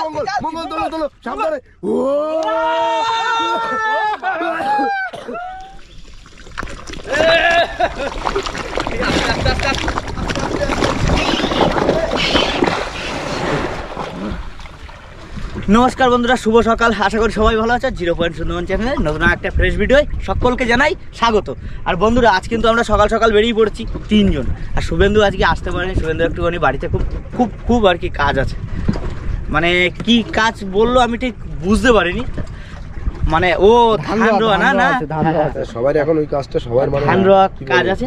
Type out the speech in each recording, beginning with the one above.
মঙ্গল তোলো তোলো সামনে। ও নমস্কার বন্ধুরা, শুভ সকাল। আশা করি সবাই ভালো আছে। 0 সুন্দরবন চ্যানেলে নতুন একটা ফ্রেশ ভিডিও সকলকে জানাই স্বাগত। আর বন্ধুরা, আজ কিন্তু আমরা সকাল সকাল বেরিয়ে পড়েছি 3 জন। আর শুভেন্দু আজকে আসতে পারেনি। শুভেন্দু একটুখানি বাড়িতে খুব খুব খুব আর কি কাজ আছে। মানে কি কাজ বললো আমি ঠিক বুঝতে পারিনি। মানে ও ধান রোয়া না সবার এখন ওই কাজটা সবার মানে ধান রোয়া কাজ আছে।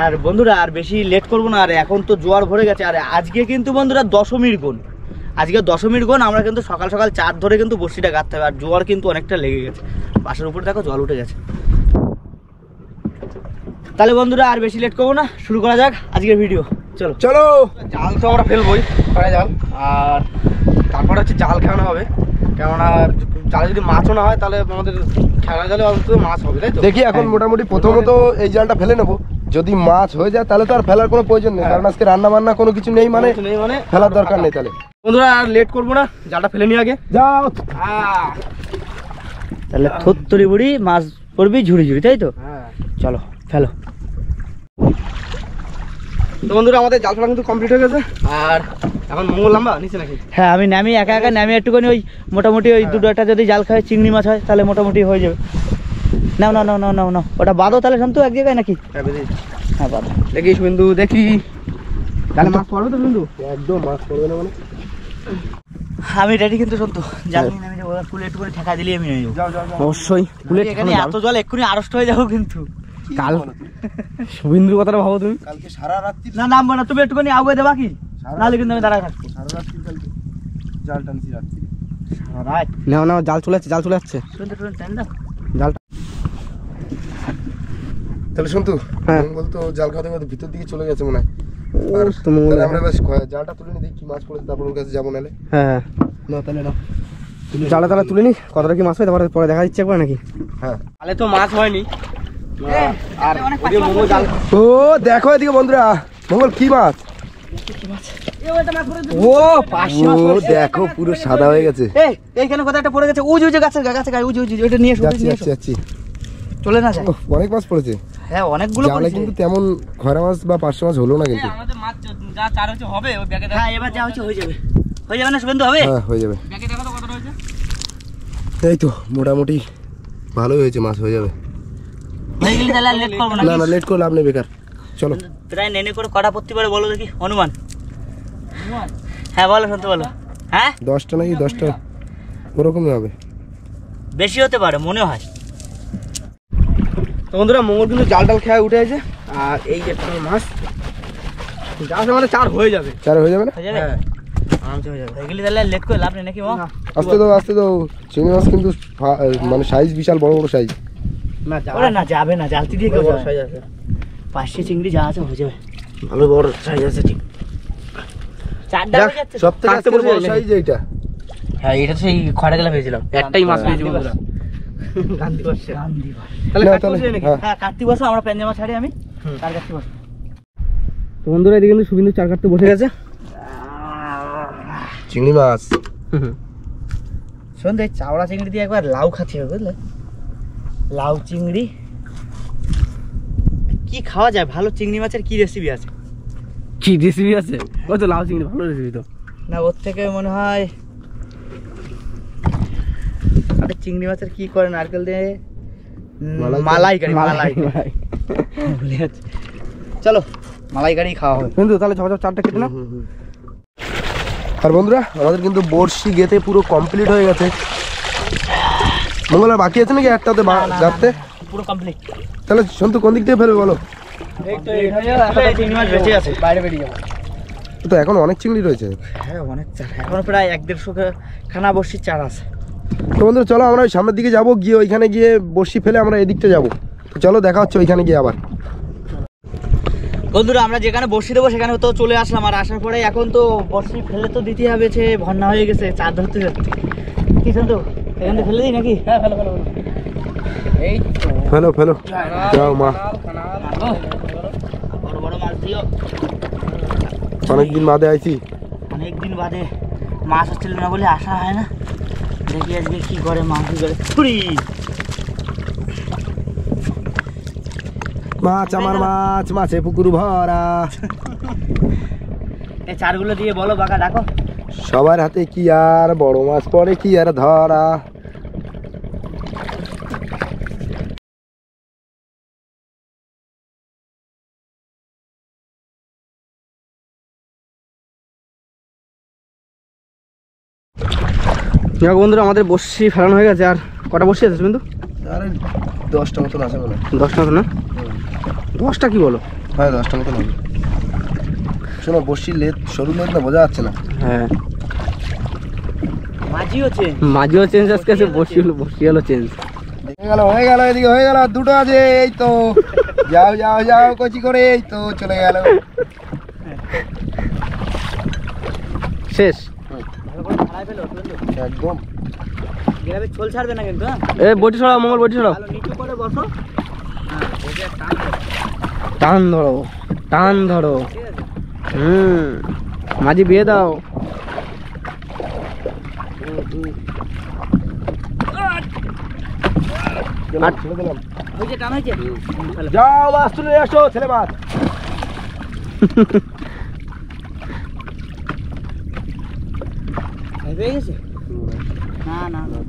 আর বন্ধুরা আর বেশি লেট করবো না। আর এখন তো জোয়ার ভরে গেছে। আর আজকে কিন্তু বন্ধুরা দশমীর গুণ। আজকে দশমীর গুণ আমরা কিন্তু সকাল সকাল চার ধরে কিন্তু বড়শিটা গাঁথতে হবে। আর জোয়ার কিন্তু অনেকটা লেগে গেছে। বাসের উপরে দেখো জল উঠে গেছে। তাহলে বন্ধুরা আর বেশি লেট করবো না, শুরু করা যাক আজকের ভিডিও। চলো চলো। জাল তো আমরা ফেলবোই, পাড়ে জাল। আর তারপরে হচ্ছে জাল খেলানো হবে। কেননা জালে যদি মাছও না হয় তাহলে আমাদের খেলা জালে অন্তত মাছ হবে, তাই তো? দেখি এখন মোটামুটি প্রথমত এই জালটা ফেলে নেবো। যদি মাছ হয়ে যায় তাহলে তো আর ফেলার কোনো প্রয়োজন নেই, কারণ আজকে রান্না বান্না কোনো কিছু নেই, মানে ফেলার দরকার নেই। তাহলে বন্ধুরা আর লেট করবো না, জালটা ফেলে নিয়ে আগে যাও। তাহলে থুত্তুরি বুড়ি মাছ পড়বি ঝুড়ি ঝুড়ি, তাই তো? চলো ফেলো। তো বন্ধুরা আমাদের জাল ফেলা কিন্তু কমপ্লিট হয়ে গেছে। আর এখন মঙ্গল লম্বা নিচে নাকি? হ্যাঁ, আমি নামি একা একা নামি একটুখানি ওই মোটামুটি ওই দুটো একটা যদি জাল খায় চিংড়ি মাছ হয় তাহলে মোটামুটি হয়ে যাবে। নাও নাও নাও নাও নাও নাও, ওটা বাঁধো তাহলে সন্তু এক জায়গায় নাকি? হ্যাঁ বাঁধো। দেখিস বিন্দু, দেখি তাহলে মাছ পড়বে তো বিন্দু? একদম মাছ পড়বে না মানে। আমি রেডি কিন্তু সন্তু, জাল নিয়ে নামি যাবো। কুলে একটু করে ঠেকা দিলে আমি নেমে যাবো। অবশ্যই এখানে এত জল এক্ষুনি আড়ষ্ট হয়ে যাবো কিন্তু। কাল শুভেন্দুর কথাটা ভাবো তুমি। কালকে সারা রাত্রি না নামবো না, তুমি একটুখানি আগে দেবা কি? নাহলে কিন্তু আমি দাঁড়ায় থাকবো। সারা রাত্রি কালকে জাল টানছি রাত্রি। রাইট, নাও নাও, জাল চলে যাচ্ছে, জাল চলে যাচ্ছে। শুনতে শুনতে টাইম দাও জালটা। তাহলে শুনতু, হ্যাঁ। মঙ্গল তো জাল খাওয়াতে খাওয়াতে ভিতর দিকে চলে গেছে মনে হয়। আর তাহলে আমরা বেশ জালটা তুলে নিই, দেখি কি মাছ পড়েছে, তারপর ওর কাছে যাবো। নাহলে হ্যাঁ, না তাহলে না, জালটা তাহলে তুলে নি, কতটা কি মাছ হয় তারপরে পরে দেখা দিচ্ছে একবার নাকি? হ্যাঁ। তাহলে তো মাছ হয়নি। আর ওদিকে মঙ্গল জাল। ও দেখো এদিকে বন্ধুরা, মঙ্গল কি মাছ! ও পাশে মাছ ও পড়েছে। দেখো পুরো সাদা হয়ে গেছে। এই এইখানে কোথায় একটা পড়ে গেছে। উজ উজে গাছের গাছে গায়ে উজ উজ, ওটা নিয়ে এসো, যাচ্ছি নিয়ে যাচ্ছি এসো। যাচ্ছি। চলে না যায়। ওহ, অনেক মাছ পড়েছে। হ্যাঁ অনেকগুলো জালে পড়েছে। কিন্তু তেমন খয়রা মাছ বা পার্শে মাছ হলো না কিন্তু। আমাদের মাছ যা চার হচ্ছে হবে ওই ব্যাগে। হ্যাঁ এবার যা হচ্ছে হয়ে যাবে। হয়ে যাবে না শুভেন্দু? হবে। হ্যাঁ হয়ে যাবে। ব্যাগে দেখো তো কতটা হয়েছে। এই তো মোটামুটি ভালোই হয়েছে, মাছ হয়ে যাবে। হয়ে গেলে তাহলে লেট করবো না। না না লেট করে লাভ নেই, বেকার। চলো। প্রায় নেনে করে কটা পড়তে পারে বলো দেখি অনুমান। হ্যাঁ বলো শুনতে বলো। হ্যাঁ 10টা নাকি 10টা ওরকমই হবে। বেশি হতে পারে মনে হয়। তো বন্ধুরা মঙ্গল কিন্তু জাল টাল খেয়ে উঠে আছে। আর এই যে মাছ জাল মানে চার হয়ে যাবে। চার হয়ে যাবে না? হয়ে যাবে। হ্যাঁ আরামসে হয়ে যাবে। হয়ে গেলে তাহলে লেট করে লাভ নেই নাকি? আস্তে দাও আস্তে দাও। চিংড়ি মাছ কিন্তু মানে সাইজ বিশাল বড় বড় সাইজ। না ওরা না যাবে না, জালতি দিয়ে কেউ যাবে। সাইজ আছে, 500 চিংড়ি যা আছে হয়ে যাবে। ভালো বড় সাইজ আছে ঠিক। চারটা হয়ে যাচ্ছে। সবথেকে আজকে বড় সাইজ এইটা। হ্যাঁ এটা তো সেই খড়া গেলা পেয়েছিলাম। একটাই মাছ পেয়েছি বন্ধুরা। গান্ধী বর্ষে। তাহলে না, কাটতে তাহলে, বসে নাকি? হ্যাঁ। হ্যাঁ কাটতি বসো, আমরা পেনজামা ছাড়ি আমি তার কাটতি বসো। তো বন্ধুরা এদিকে কিন্তু শুভেন্দু চার কাটতে বসে গেছে। চিংড়ি মাছ। শোন দেখ, চাওড়া চিংড়ি দিয়ে একবার লাউ খাচ্ছি বুঝলে। লাউ চিংড়ি কি খাওয়া যায়? ভালো চিংড়ি মাছের কি রেসিপি আছে? কি রেসিপি আছে? ওই তো লাউ চিংড়ি ভালো রেসিপি তো। না ওর থেকে মনে হয় আরে চিংড়ি মাছের কি করে নারকেল দিয়ে মালাইকারি। মালাইকারি ভুলে যাচ্ছি। চলো মালাইকারি খাওয়া হবে। কিন্তু তাহলে ঝপঝপ চারটা কেটে না। আর বন্ধুরা আমাদের কিন্তু বড়শি গেতে পুরো কমপ্লিট হয়ে গেছে। মঙ্গল আর বাকি আছে নাকি একটাতে গাঁথতে? পুরো কমপ্লিট। তাহলে সন্তু কোন দিক থেকে ফেলবে বলো? এই তো এখানে একটা চিংড়ি মাছ বেঁচে আছে, বাইরে বেরিয়ে যাবে। তো এখন অনেক চিংড়ি রয়েছে। হ্যাঁ অনেক চার, এখন প্রায় 1-150 খানা বড়শির চার আছে। তো বন্ধুরা চলো আমরা ওই সামনের দিকে যাবো, গিয়ে ওইখানে গিয়ে বড়শি ফেলে আমরা এদিকটা যাবো। তো চলো দেখা হচ্ছে ওইখানে গিয়ে আবার। বন্ধুরা আমরা যেখানে বড়শি দেবো সেখানে তো চলে আসলাম। আর আসার পরে এখন তো বড়শি ফেলে তো দিতে হবে, সে ভন্না হয়ে গেছে, চার ধরতে যাচ্ছে। কি শুনতো এখানে ফেলে দিই নাকি? হ্যাঁ ফেলো ফেলো। এই ফেলো ফেলো, যাও মা। বড় বড় মাছ দিও। অনেকদিন বাদে আইছি। অনেকদিন বাদে মাছ হচ্ছিল না বলে আসা হয় না। দেখি আজকে কি করে, মাছ কি করে। ছুরি মাছ, আমার মাছ, মাছে পুকুর ভরা। এই চারগুলো দিয়ে বলো বাঁকা ডাকো। সবার হাতে কি আর বড় মাছ পড়ে কি আর ধরা। যাক বন্ধুরা, আমাদের বসি ফেলানো হয়ে গেছে। আর কটা বসি আছে কিন্তু? আরে 10টা মতন আছে মনে হয়। 10টা মতো না? 10টা কি বলো? হ্যাঁ 10টা মতন হবে। শোনো, বসির লেদ সরু লেদ না, বোঝা যাচ্ছে না। হ্যাঁ, মাঝিও চেন। মাঝিও চেঞ্জ আজকে আছে, বসি হলো চেঞ্জ। হয়ে গেল এদিকে হয়ে গেল। দুটো আছে, এই তো। যাও যাও যাও কচি করে, এই তো চলে গেল। শেষ। ভালো করে ছাড়াই ফেলো বন্ধু। একদম। গ্রামে ছোল ছাড়বে না কিন্তু। হ্যাঁ এ বটি ছড়াও, মঙ্গল বটি ছড়াও। ভালো নিচু করে বসো। হ্যাঁ বসে আর টান দাও। টান ধরো, টান ধরো। ঠিক আছে। মাঝি বিয়ে দাও। ছেড়ে দিলাম। হয়েছে, টান হয়েছে। ফেলো। যাও মাছ তুলে আসো, ছেলে মাছ। হয়ে গেছে? না না না।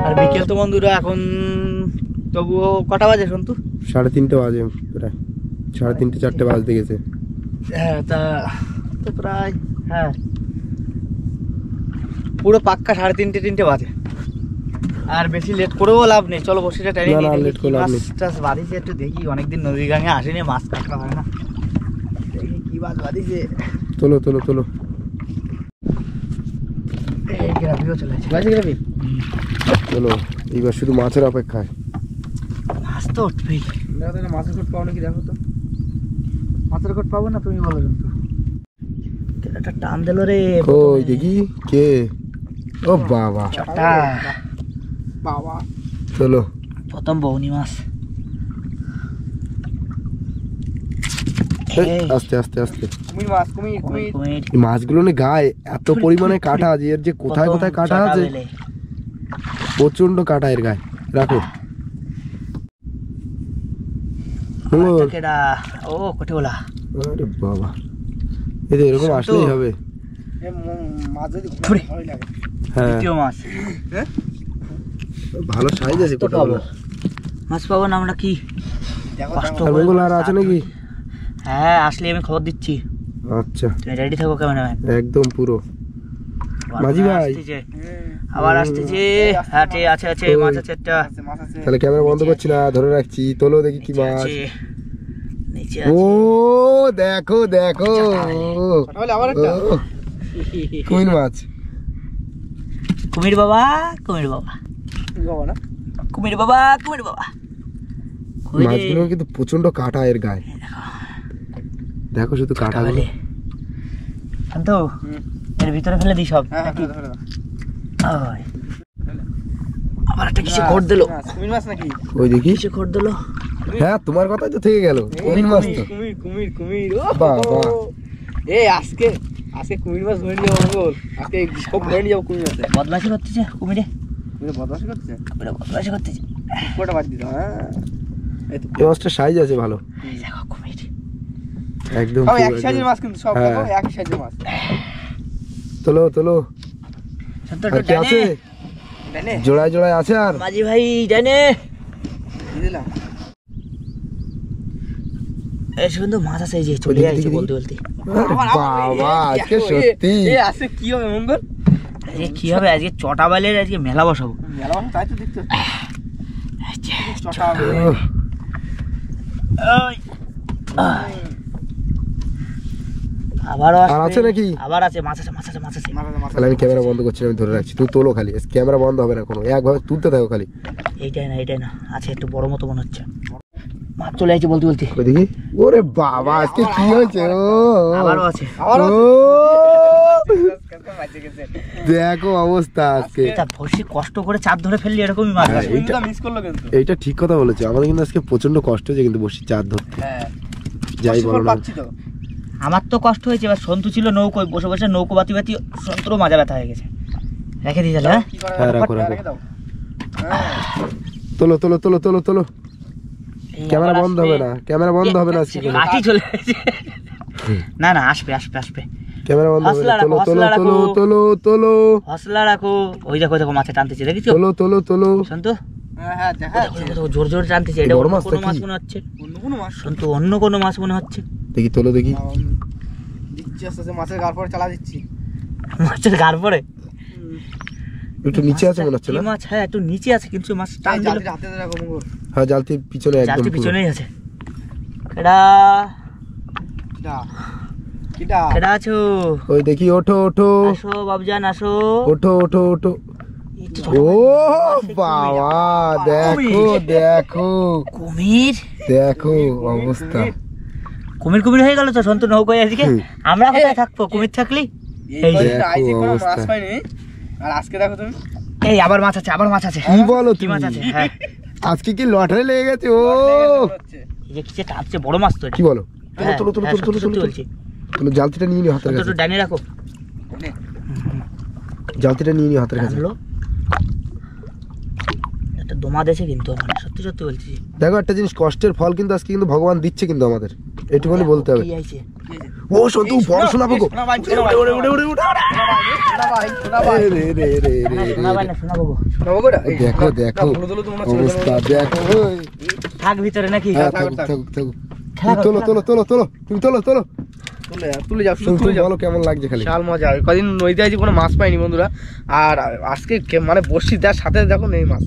আর বিকেল তো বন্ধুরা এখন তবুও কটা বাজে সন্তু? 3:30 বাজে প্রায়। 3:30 4টে বাজতে গেছে। হ্যাঁ তা তো প্রায়, হ্যাঁ পুরো পাক্কা 3:30 বাজে। আর বেশি লেট করেও লাভ নেই, চলো বসিটা টাইনি না, নিই। না, দেখি late কি করে লাভ মাছ নেই। টাছ বাঁধিছে একটু দেখি, অনেকদিন নদী গাঙে আসেনি, মাছ কাটা হয় না। দেখি কি মাছ বাঁধিছে। তোলো তোলো তোলো। এই গ্রাফিও চলে আসছে। বাজে গ্রাফি। চলো, এইবার শুধু মাছের অপেক্ষায়। মাছ তো উঠবেই। দেখো তো মাছের কোট পাও নাকি, দেখো তো। মাছের কোট পাবো না, তুমি বলো কিন্তু। একটা টান দিল রে। ওই দেখি কে। ও বাবা, চটা বাবা। চলো। প্রথম বউনি মাছ। এই, আস্তে আস্তে আস্তে। কুমির মাছ, কুমির কুমির। কুমির। এই মাছগুলো না গায়ে এত পরিমাণে কাটা আছে, এর যে কোথায় কোথায় কাটা আছে, প্রচন্ড কাটা এর গায়ে। রাখো। ও কোটে বলা। আরে বাবা, এই এরকম আসলেই হবে। মাছ যদি ছুরি। ভালোই লাগে। হ্যাঁ, দ্বিতীয় মাছ। ভালো সাইজ আছে। তো পাবো মাছ পাবো না আমরা কি দেখো কষ্ট আর করে মঙ্গল আর আছে নাকি? হ্যাঁ আসলে আমি খবর দিচ্ছি, আচ্ছা, তুমি রেডি থাকো ক্যামেরাম্যান। একদম পুরো। মাঝি ভাই। আবার আসতেছে। হ্যাঁ ঠিক আছে, আছে মাছ আছে একটা। মাছ আছে। তাহলে ক্যামেরা বন্ধ করছি না, ধরে রাখছি। তোলো দেখি কি মাছ। নিচে ও আছে। দেখো দেখো, তাহলে আবার একটা। ও, কুমির মাছ। কুমির বাবা, কুমির বাবা, বাবা না। কুমির বাবা, কুমির বাবা। কই রে? মাছগুলো কিন্তু প্রচন্ড কাটা এর গায়ে। দেখো শুধু কাটা বলে শান্ত, এর ভিতরে ফেলে দিই সব। হ্যাঁ নাকি? ধরে দাও। ওই। আবার একটা কিসে খড় দিলো। কুমির মাছ নাকি? ওই দেখি। কিসে খড় দিলো? হ্যাঁ, তোমার কথাই তো থেকে গেল। কুমির মাছ তো। কুমির কুমির কুমির। বাহ, বাহ। এই আজকে কুমির মাছ ধরে নিয়ে যাবো মঙ্গল। আজকে সব ধরে নিয়ে যাবো কুমির মাছ। বদমাশি করতেছে কুমিরে। কুমির বদমাশি করছে। কুমিরে বদমাশি করতেছে। কোটা বাদ দিতে। হ্যাঁ এই তো। এই মাছটা সাইজ আছে ভালো, এই দেখো কুমির। একদম সব পুরো এক সাইজের একদম। মাছ কিন্তু সব হ্যাঁ। দেখো একই সাইজের মাছ। তোলো তোলো। শান্ত আর কি আছে? জানে? জোড়ায় জোড়ায় আছে আর। মাঝি ভাই জানে। দিলাম। এই সুন্দর মাছ আছে, এই যে চলে ওদিকে, যাচ্ছে ওদিকে, বলতে বলতে। আরে বাবা, আজকে সত্যি। এই আজকে কি হবে মঙ্গল? আজকে কি হবে? আজকে চটা বাইলের আজকে মেলা বসাবো। মেলা মাছ তাই তো দেখতে। চটা হবে। ওহ, ওই। আবারও আর আছে নাকি? আবার আছে, মাছ আছে, মাছ আছে, মাছ আছে। মাছ মাছ। তাহলে আমি ক্যামেরা বন্ধ করছি না, আমি ধরে রাখছি। তুই তোলো খালি, ক্যামেরা বন্ধ হবে না কোনো, একভাবে তুলতে থাকো খালি। এইটাই না আছে, একটু বড় মতো মনে হচ্ছে। মাছ চলে যাচ্ছে বলতে বলতে। ওই দেখি। ওরে বাবা, আজকে কি হয়েছে? ও আবারও আছে। আবার ও, দেখো অবস্থা আজকে। তা বসে কষ্ট করে চার ধরে ফেললি এরকমই মাছ হ্যাঁ, আসে। এইটা মিস করলো কিন্তু। এইটা ঠিক কথা বলেছে, আমাদের কিন্তু আজকে প্রচন্ড কষ্ট হয়েছে কিন্তু বসি চার ধরতে, হ্যাঁ যাই বলো না। পাচ্ছি তো। আমার তো কষ্ট হয়েছে, এবার সন্তু ছিল নৌকোয় বসে বসে নৌকো বাতি বাতি সন্তুরও মাজা ব্যথা হয়ে গেছে। রেখে দিয়ে যাবে, হ্যাঁ কি করা হ্যাঁ, যাবে? রাখো, রাখো। রেখে দাও। হ্যাঁ। তোলো তোলো তোলো তোলো তোলো, এই ক্যামেরা আবার বন্ধ আসবে। হবে না, ক্যামেরা বন্ধ হবে না আজকে, কাঠি চলে গেছে। না না, আসবে আসবে আসবে, ক্যামেরা বন্ধ হবে না। হসলা রাখো, তোলো তোলো হসলা রাখো। তোলো তোলো তোলো হসলা রাখো। ওই দেখো দেখো মাছে টানতেছে, দেখেছো তোলো তোলো তোলো। সন্তু? হ্যাঁ হ্যাঁ দেখা দেখো, দেখো, দেখো, জোর জোর টানতেছে। এটা বড় অন্য মাছটা কোনো মাছ কি? মনে হচ্ছে। অন্য কোনো মাছ সন্তু, অন্য কোনো মাছ মনে হচ্ছে। দেখি তোলো দেখি। দিচ্ছি আস্তে আস্তে মাছের গার পরে চালা দিচ্ছি। মাছের গার পরে একটু নিচে আছে মনে হচ্ছে কি না? মাছ? হ্যাঁ একটু নিচে আছে, কিন্তু মাছ টান দিল। জালতি হাতে রাখো মঙ্গল। হ্যাঁ জালতি পিছনে একদম জালতি পুরো। পিছনেই আছে। কেডা কিটা কিটা কেডা আছো? ওই দেখি, ওঠো ওঠো আসো বাবজান, আসো। ওঠো ওঠো ওঠো। এই তো ও বাবা, দেখো দেখো কুমির, দেখো অবস্থা। কুমির কুমির হয়ে গেল তো সন্তু নৌকায় আজকে। হুম। আমরা কোথায় থাকবো কুমির থাকলি? এই কদিন দেখো আইসে কোনো মাছ অবস্থা। পাইনি, আর আজকে দেখো তুমি। এই আবার মাছ আছে, আবার মাছ আছে। কি বলো কি মাছ তুমি? আছে? হ্যাঁ, আজকে কি লটারি লেগে গেছে? ও হচ্ছে। এই যে কিসে টানছে, বড় মাছ তো এটা। কি বলো? হ্যাঁ, তোলো তোলো হ্যাঁ, তোলো তোলো সত্যি তোলো বলছি। তোলো, জালতিটা নিয়ে নিও হাতের সন্তু কাছে, একটু ডানে রাখো। নে। জালতিটা নিয়ে নিও হাতের কাছে। টানলো। একটা দমা দেছে কিন্তু আমার, সত্যি সত্যি বলছি। দেখো একটা জিনিস, কষ্টের ফল কিন্তু আজকে কিন্তু ভগবান দিচ্ছে কিন্তু আমাদের, এটুকুনি বলতে হবে। কি আইছে? কি হয়েছে? ও সন্তু বড় শোনা বগো। শোনা ভাই, শোনা ভাই, ওরে ওরে ওরে ওরে। শোনা ভাই, শোনা ভাই। রে রে রে রে না, রে শোনা পাই রে। না, শোনা বাবু। শোনা বগোটা? এই, দেখো না, দেখো না, ভুলো তো মনে হচ্ছে, অবস্থা দেখো। ওই। থাক ভিতরে নাকি? হ্যাঁ, থাকুক, থাকুক থাকুক থাকুক। খেলা তুমি করো, তোলো খেলা তোলো তোলো তোলো, তুমি তোলো তোলো। তুলে যাও, শুধু তুমি তুলে যাও। বলো কেমন লাগছে খালি। বিশাল মজা। কদিন নদীতে আছি কোনো মাছ পাইনি বন্ধুরা, আর আজকে মানে বসছি তার সাথে দেখো নেই মাছ।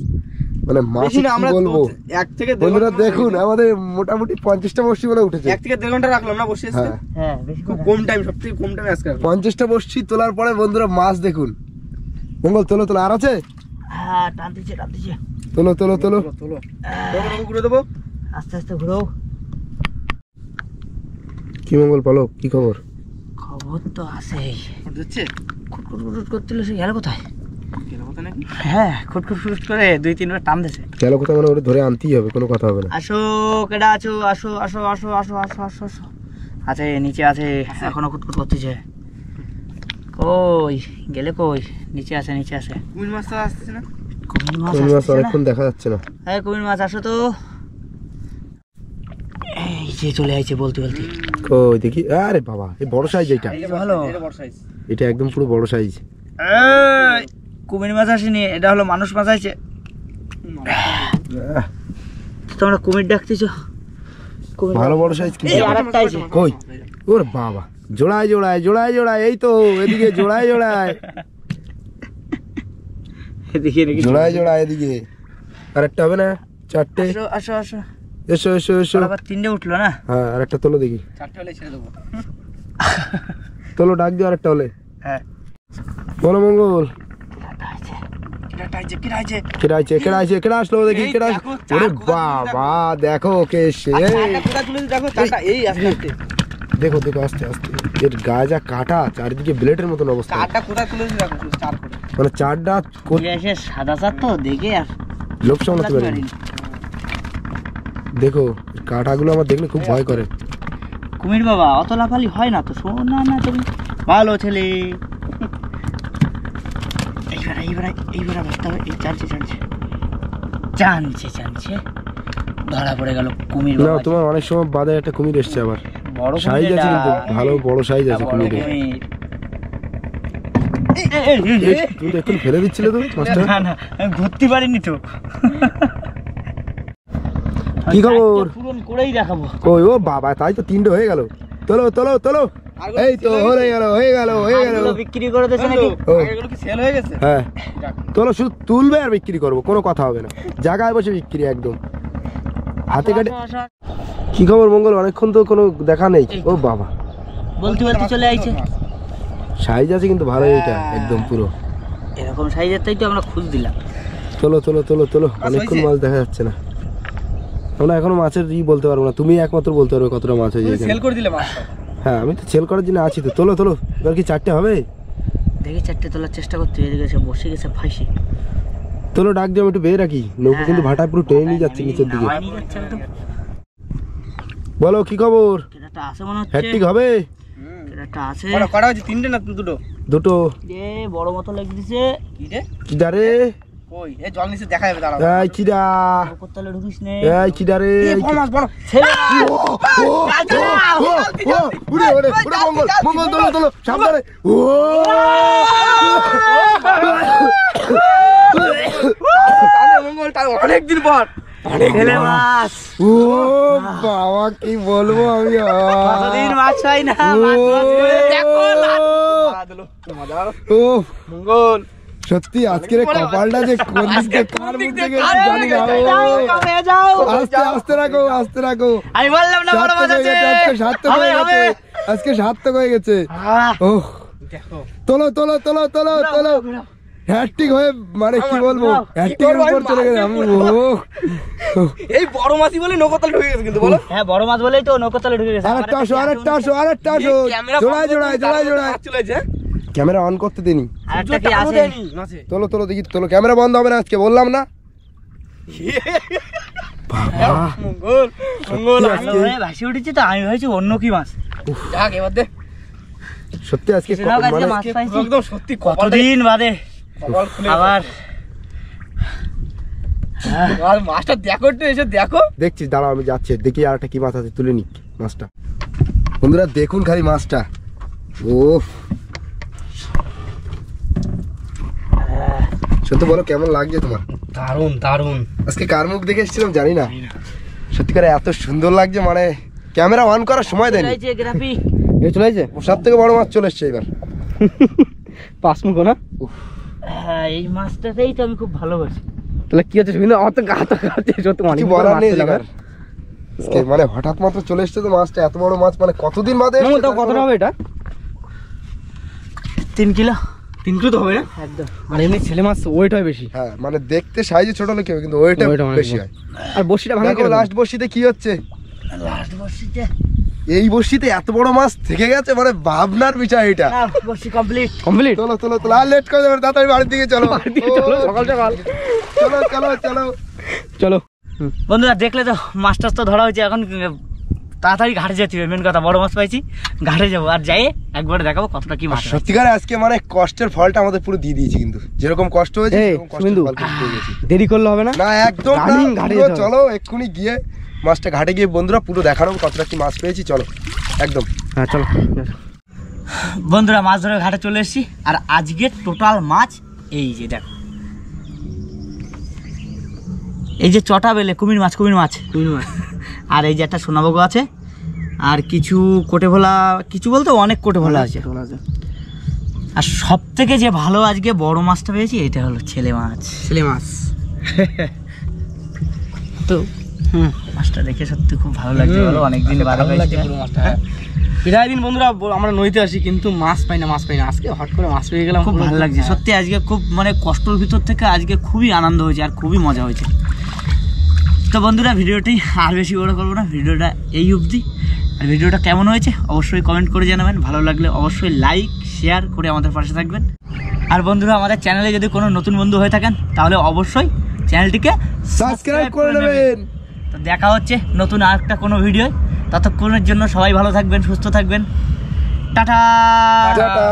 মানে মাছ বেশি না, কি আমরা বলবো এক থেকে দেড় বন্ধুরা, ঘন্টা দেখুন আমাদের মোটামুটি 50টা বর্ষি বলে উঠেছে। এক থেকে দেড় ঘন্টা রাখলাম না বসে আসতে। হ্যাঁ, হ্যাঁ, বেশি খুব কথা। কম টাইম, সব থেকে কম টাইমে আজকে রাখলাম। 50টা বর্ষি তোলার পরে বন্ধুরা মাছ দেখুন। মঙ্গল তোলো তোলো, আর আছে? হ্যাঁ, টানতেছে টানতেছে। তোলো তোলো তোলো। তোলো, তোলো। তোলো, ঘুরে দেবো। আস্তে আস্তে ঘুরো। কি মঙ্গল বলো, কি খবর? খবর তো আছেই। যাচ্ছে খুটখুট খুটখুট করছিল, সে গেল কোথায়? কেন কথা নাকি? হ্যাঁ, খুটখুট খুটখুট করে 2-3 বার টান দিছে। গেল কোথাও, মানে ওরে ধরে আনতেই হবে, কোনো কথা হবে না। আসো, কেডা আছো? আসো আসো আসো আসো আসো আসো আসো। আছে, নিচে আছে, এখনো খুটখুট করতেছে। কই গেলে? কই? নিচে আছে, নিচে আছে। কুমির মাছ তো আসতেছে না। কুমির মাছ কোন মাছ আসতেছে না? অনেকক্ষণ দেখা যাচ্ছে না। হ্যাঁ, কুমির মাছ আসো তো। এই যে চলে আইছে বলতে বলতে। কই দেখি, আরে বাবা, এই বড় সাইজ এটা, এই যে ভালো। এটা বড় সাইজ। এটা একদম পুরো বড় সাইজ। এই, কুমির মাছ আসেনি, এটা হলো মানুষ মাছ আইছে। তোমরা কুমির ডাকতেছো? কুমির ভালো বড় সাইজ কি? এই আরেকটা আইছে। কই? ওর বাবা, জোড়ায় জোড়ায় জোড়ায় জোড়ায়, এই তো এদিকে জোড়ায় জোড়ায় এদিকে নাকি? জোড়ায় জোড়ায় এদিকে। আরেকটা হবে না? চারটে। আসো আসো আসো। এসো এসো এসো। ওর আবার 3টে উঠলো না? হ্যাঁ, আরেকটা তোলো দেখি। চারটে হলে ছেড়ে দেবো। তোলো, ডাক দিও আরেকটা হলে। হ্যাঁ। বলো মঙ্গল। কিটা আইছে, কিটা আইছে। কেডা আইছে, কেডা আইছে, কেডা আসলো দেখি, এই কেডা দেখো, আসলো? চার ওরে কোথা বাবা, দেখো কে এসছে। এই, চারটা কোথায় তুলেছে দেখো, চারটা এই আস্তে আস্তে। দেখো দেখো, আস্তে আস্তে। এর গায়ে যা কাটা, চারিদিকে ব্লেডের মতন অবস্থা। চারটা কোথায় তুলেছে দেখো, শুধু চার করে। মানে চারটা এসে সাদা চার তো দেখে আর লোক সামলাতে পারিনি। দেখো কাঁটাগুলো আমার দেখলে খুব ভয় করে। কুমির বাবা, অত লাফালি হয় না তো, শোনা না তুমি ভালো ছেলে। এইবার ভাবতে হবে। এই জানছে ধরা পড়ে গেল কুমির না, বাবা। তোমার অনেক সময় বাদে একটা কুমির এসছে আবার। বড় সাইজ কুমির আছে এটা। কিন্তু, ভালো বড় সাইজ আছে বড় কুমিরের। কুমির। তুমি তো একটু ফেলে দিচ্ছিলে তো মাছটা। না না, আমি ঘুরতে পারিনি তো। কি খবর? পূরণ করেই দেখাবো। কই? ও বাবা, তাই তো 3টে হয়ে গেল। তোলো তোলো তোলো। এই তো হয়ে গেল হয়ে গেল হয়ে গেল। আরগুলো বিক্রি করে দিয়েছে নাকি? ও এগুলো কি সেল হয়ে গেছে? হ্যাঁ, তোলো, শুধু তুলবে আর বিক্রি করবো, কোনো কথা হবে না। জায়গায় বসে বিক্রি একদম হাতে কাটে। আসো, আসো। কি খবর মঙ্গল? অনেকক্ষণ তো কোনো দেখা নেই। ও বাবা, বলতে বলতে চলে আইছে। সাইজ আছে কিন্তু ভালো, এটা একদম পুরো। এরকম সাইজের তাই তো আমরা খুঁজ দিলাম। তোলো তোলো তোলো তোলো, অনেকক্ষণ হয়েছে? মাছ দেখা যাচ্ছে না। আমরা এখনো মাছের বলতে পারবো না, তুমি একমাত্র বলতে পারবে কতটা মাছ হয়েছে তুমি এখানে। সেল করে দিলে মাছটা। হ্যাঁ, আমি তো সেল করার জন্য আছি তো। তোলো তোলো, এবার কি 4টে হবে? দেখি চারটে তোলার চেষ্টা করতে, এদিকে এসে বসে গেছে ফাঁসি। তোলো ডাক দিয়ে আমি একটু বেয়ে রাখি, নৌকো কিন্তু ভাটা পুরো টেনে নিয়ে যাচ্ছে নিচের দিকে। নিয়ে যাচ্ছে একদম। বলো কি খবর, কেটাটা আছে মনে হচ্ছে, হ্যাট্রিক হবে? কেটাটা আছে। কটা হচ্ছে? তিনটে না দুটো? দুটো। এ বড় মতো লেগে দিছে। কি রে? কিডা রে? কই এ জল নিচে দেখা যাবে, দাঁড়াও। এই কিডা? কোত্তালে ঢুকিস নে। এই কিডা রে? বড় মাছ, বড় ছেলে উড়ে উড়ে উড়ে মঙ্গল মঙ্গল, তোলো তোলো সাবধানে। ও মঙ্গলটা অনেকদিন পর। ছেলে মাছ। ও বাবা কি বলবো আমি, কতদিন মাছ হয় না, মাছ মাছ করে দেখো না। ও মঙ্গল সত্যি আজকের কপালটা যে কোন দিক থেকে কার মুখ থেকে জানি না। কমে যাও। আস্তে আস্তে রাখো, আস্তে রাখো। আমি বললাম না বড় মাছ আছে। আজকে সার্থক হয়ে গেছে, আজকে সার্থক হয়ে গেছে। ও তোলো তোলো তোলো তোলো তোলো, হ্যাট্রিক হয়ে মানে কি বলবো, হ্যাট্রিকের উপর চলে গেছে। আমি এই বড় মাছই বলে নৌকাতল ঢুকে গেছে কিন্তু, বলো। হ্যাঁ বড় মাছ বলেই তো নৌকাতলে ঢুকে গেছে। আরেকটা আসো, আরেকটা আসো, আরেকটা আসো, জোড়ায় জোড়ায় জোড়ায় জোড়ায়। চলেছে ক্যামেরা অন করতে দিনি। আরেকটা কি আছে? তোলো তোলো দেখি, তোলো, ক্যামেরা বন্ধ হবে না আজকে, বললাম না। বাবা মঙ্গল মঙ্গল সত্যি আমি ভয়ে ভাসি উঠেছি তো, আমি ভাবছি অন্য কি মাছ। যাক এবার দে। সত্যি আজকে সেটাও কাছে মানে মাছ পাইছি একদম সত্যি কপালটা, কতদিন বাদে কপাল খুলে আবার। আর মাছটা দেখো একটু, এসে দেখো। দেখছিস, দাঁড়াও আমি যাচ্ছি, দেখি আর একটা কি মাছ আছে, তুলে নিক মাছটা। বন্ধুরা দেখুন খালি মাছটা, ও সত্যি বলো কেমন লাগছে তোমার? দারুন দারুন। আজকে কার মুখ দেখে এসেছিলাম জানি না, সত্যি করে এত সুন্দর লাগছে, মানে ক্যামেরা অন করার সময় দেয়নি। এই যে গ্রাফি এ চলে আসছে সব থেকে বড় মাছ চলে এসছে এবার। পাঁচমুখো না? হ্যাঁ এই মাছটাতেই তো আমি খুব ভালোবাসি। তাহলে কি হচ্ছে শুনে আমার তো গাতা গাতে সত্যি অনেক কিছু বলার নেই এবার। আজকে মানে হঠাৎ মাত্র চলে এসছে তো মাছটা, এত বড় মাছ মানে কতদিন বাদে এসছে। তাও কতটা হবে এটা? 3 কিলো। 3 কিলো তো হবে না একদম। আর এমনি ছেলে মাছ ওয়েট হয় বেশি, হ্যাঁ মানে দেখতে সাইজে ছোট হলে কি হবে, কিন্তু ওইটা ওইটা অনেক বেশি বড়। হয়। আর বড়শিটা ভাঙা দেখো লাস্ট বর্ষিতে কি হচ্ছে, লাস্ট বর্ষিতে এই বর্ষিতে এত বড় মাছ থেকে গেছে, মানে ভাবনার বিষয় এটা। না বর্ষি কমপ্লিট। কমপ্লিট। চলো চলো চলো, আর লেট করে দেবে, তাড়াতাড়ি বাড়ির দিকে চলো। চলো সকাল সকাল চলো চলো চলো চলো। বন্ধুরা দেখলে তো মাছ টাছ তো ধরা হয়েছে, এখন তাড়াতাড়ি ঘাটে যেতে হবে। মেন কথা বড় মাছ পাইছি, ঘাটে যাবো আর যাই একবারে দেখাবো কতটা কি মাছ। সত্যিকারে আজকে মানে কষ্টের ফলটা আমাদের পুরো দিয়ে দিয়েছি, কিন্তু যেরকম কষ্ট হয়েছে এই, সেরকম কষ্টের বিন্দু। ফল কিন্তু পেয়ে গেছি। দেরি করলে হবে না? না একদম না, Running ঘাটে পুরো যেতে হবে। চলো এক্ষুনি গিয়ে মাছটা ঘাটে গিয়ে বন্ধুরা পুরো দেখানো কতটা কি মাছ পেয়েছি, চলো একদম। হ্যাঁ চলো। বন্ধুরা মাছ ধরে ঘাটে চলে এসেছি, আর আজকে টোটাল মাছ এই যে দেখো, এই যে চটা বেলে কুমির মাছ, কুমির মাছ, আর এই যে একটা সোনাবগো আছে, আর কিছু কোটে ভোলা, কিছু বলতে অনেক কোটে ভোলা আছে। আর সব থেকে যে ভালো আজকে বড় মাছটা পেয়েছি, এটা হলো ছেলে মাছ। ছেলে মাছ তো মাছটা দেখে সত্যি খুব ভালো লাগছে, বলো অনেকদিন বাদে পাইছি। প্রায় দিন বন্ধুরা আমরা নদীতে আসি কিন্তু মাছ পাই না, মাছ পাই না। আজকে হট করে মাছ পেয়ে গেলাম, খুব ভালো লাগছে সত্যি। আজকে খুব মানে কষ্টর ভিতর থেকে আজকে খুবই আনন্দ হয়েছে আর খুবই মজা হয়েছে। তো বন্ধুরা ভিডিওটি আর বেশি বড় করবো না, ভিডিওটা এই অবধি। আর ভিডিওটা কেমন হয়েছে অবশ্যই কমেন্ট করে জানাবেন, ভালো লাগলে অবশ্যই লাইক শেয়ার করে আমাদের পাশে থাকবেন। আর বন্ধুরা আমাদের চ্যানেলে যদি কোনো নতুন বন্ধু হয়ে থাকেন তাহলে অবশ্যই চ্যানেলটিকে সাবস্ক্রাইব করে নেবেন। তো দেখা হচ্ছে নতুন আরেকটা কোনো ভিডিও। ততক্ষণের জন্য সবাই ভালো থাকবেন, সুস্থ থাকবেন, টাটা। টাটা।